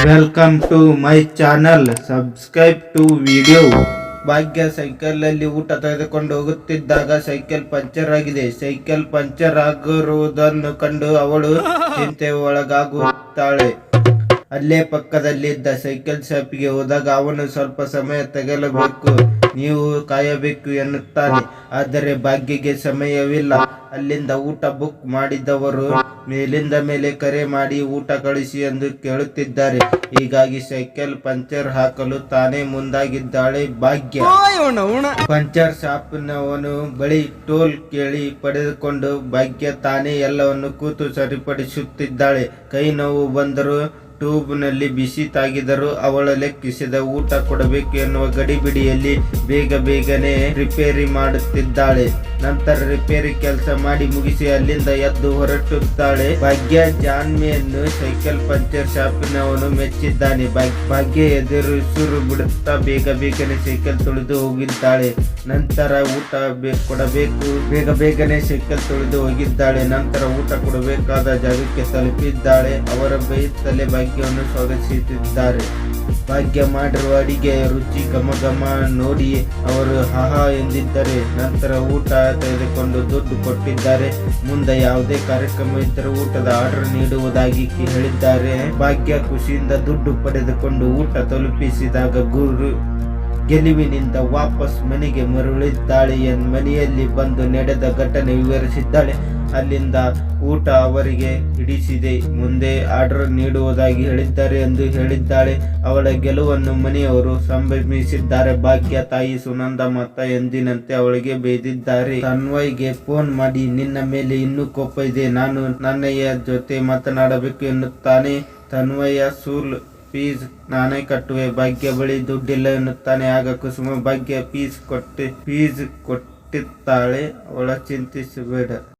Welcome to my channel. Subscribe to video. Bhagya ಸೈಕಲಲ್ಲಿ ಊಟ ತೆಗೆದುಕೊಂಡು ಹೋಗುತ್ತಿದ್ದಾಗ ಸೈಕಲ್ ಪಂಚರ್ ಆಗಿದೆ. ಸೈಕಲ್ ಪಂಚರ್ ಆಗಿರುವುದನ್ನು ಕಂಡು ಅವಳು ಚಿಂತೆ ಒಳಗಾಗುತ್ತಾಳೆ. ಅಲ್ಲೇ ಪಕ್ಕದಲ್ಲಿದ್ದ ಸೈಕಲ್ ಶಾಪಿಗೆ ಹೋದಾಗ ಅವನು ಸ್ವಲ್ಪ ಸಮಯ ತೆಗೆಯಬೇಕು, ನೀವು ಕಾಯಬೇಕು ಎನ್ನುತ್ತಾನೆ. ಆದರೆ ಭಾಗ್ಯಗೆ ಸಮಯವಿಲ್ಲ. ಅಲ್ಲಿಂದ ಊಟ ಬುಕ್ ಮಾಡಿದವರು ಮೇಲಿಂದ ಮೇಲೆ ಕರೆ ಮಾಡಿ ಊಟ ಕಳಿಸಿ ಎಂದು ಕೇಳುತ್ತಿದ್ದಾರೆ. ಹೀಗಾಗಿ ಸೈಕಲ್ ಪಂಚರ್ ಹಾಕಲು ತಾನೇ ಮುಂದಾಗಿದ್ದಾಳೆ ಭಾಗ್ಯ. ಪಂಚರ್ ಶಾಪ್ನವನು ಬಳಿ ಟೋಲ್ ಕೇಳಿ ಪಡೆದುಕೊಂಡು ಭಾಗ್ಯ ತಾನೇ ಎಲ್ಲವನ್ನು ಕೂತು ಸರಿಪಡಿಸುತ್ತಿದ್ದಾಳೆ. ಕೈ ನೋವು ಬಂದರೂ ಟ್ಯೂಬ್ನಲ್ಲಿ ಬಿಸಿ ತಾಗಿದರೂ ಅವಳ ಲೆಕ್ಕಿಸಿದ ಊಟ ಕೊಡಬೇಕು ಎನ್ನುವ ಗಡಿಬಿಡಿಯಲ್ಲಿ ಬೇಗನೆ ರಿಪೇರಿ ಮಾಡುತ್ತಿದ್ದಾಳೆ. ನಂತರ ರಿಪೇರಿ ಕೆಲಸ ಮಾಡಿ ಮುಗಿಸಿ ಅಲ್ಲಿಂದ ಎದ್ದು ಹೊರಟುತ್ತಾಳೆ. ಭಾಗ್ಯ ಜಾನ್ಮೆಯನ್ನು ಸೈಕಲ್ ಪಂಚರ್ ಶಾಪಿನವನು ಮೆಚ್ಚಿದ್ದಾನೆ. ಭಾಗ್ಯ ಎದುರು ಬಿಡುತ್ತಾ ಬೇಗನೆ ಸೈಕಲ್ ತೊಳೆದು ಹೋಗಿದ್ದಾಳೆ. ನಂತರ ಊಟ ಕೊಡಬೇಕು, ಬೇಗನೆ ಸೈಕಲ್ ತೊಳೆದು ಹೋಗಿದ್ದಾಳೆ. ನಂತರ ಊಟ ಕೊಡಬೇಕಾದ ಜಾಗಕ್ಕೆ ತಲುಪಿದ್ದಾಳೆ. ಅವರ ಬೈತಲೆ ಭಾಗ್ಯವನ್ನು ಸ್ವಾಗತಿಸುತ್ತಿದ್ದಾರೆ. ಭಾಗ್ಯ ಮಾಡಿರುವ ಅಡಿಗೆ ರುಚಿ ಘಮ ನೋಡಿ ಅವರು ಹಾಹಾ ಎಂದಿದ್ದಾರೆ. ನಂತರ ಊಟ ತೆಗೆದುಕೊಂಡು ದುಡ್ಡು ಕೊಟ್ಟಿದ್ದಾರೆ. ಮುಂದೆ ಯಾವುದೇ ಕಾರ್ಯಕ್ರಮ ಇದ್ದರೂ ಊಟದ ಆರ್ಡರ್ ನೀಡುವುದಾಗಿ ಹೇಳಿದ್ದಾರೆ. ಭಾಗ್ಯ ಖುಷಿಯಿಂದ ದುಡ್ಡು ಪಡೆದುಕೊಂಡು ಊಟ ತಲುಪಿಸಿದಾಗ ಗೆಲುವಿನಿಂದ ವಾಪಸ್ ಮನೆಗೆ ಮರಳಿದ್ದಾಳೆ. ಮನೆಯಲ್ಲಿ ಬಂದು ನಡೆದ ಘಟನೆ ವಿವರಿಸಿದ್ದಾಳೆ. ಅಲ್ಲಿಂದ ಊಟ ಅವರಿಗೆ ಹಿಡಿಸಿದೆ. ಮುಂದೆ ಆರ್ಡರ್ ನೀಡುವುದಾಗಿ ಹೇಳಿದ್ದಾರೆ ಎಂದು ಹೇಳಿದ್ದಾಳೆ. ಅವಳ ಗೆಲುವನ್ನು ಮನೆಯವರು ಸಂಭ್ರಮಿಸಿದ್ದಾರೆ. ಭಾಗ್ಯ ತಾಯಿ ಸುನಂದ ಮಾತ್ರ ಎಂದಿನಂತೆ ಅವಳಿಗೆ ಬೈದಿದ್ದಾರೆ. ತನ್ವಯ್ಗೆ ಫೋನ್ ಮಾಡಿ ನಿನ್ನ ಮೇಲೆ ಇನ್ನೂ ಕೋಪ ಇದೆ, ನಾನು ನನ್ನಯ್ಯ ಜೊತೆ ಮಾತನಾಡಬೇಕು ಎನ್ನುತ್ತಾನೆ. ತನ್ವಯ್ಯ ಸೂಲ್ ಫೀಸ್ ನಾನೇ ಕಟ್ಟುವೆ, ಭಾಗ್ಯ ಬಳಿ ದುಡ್ಡಿಲ್ಲ ಎನ್ನುತ್ತಾನೆ. ಆಗ ಕುಸುಮ ಭಾಗ್ಯ ಫೀಸ್ ಕೊಟ್ಟಿರ್ತಾಳೆ, ಅವಳ ಚಿಂತಿಸಬೇಡ.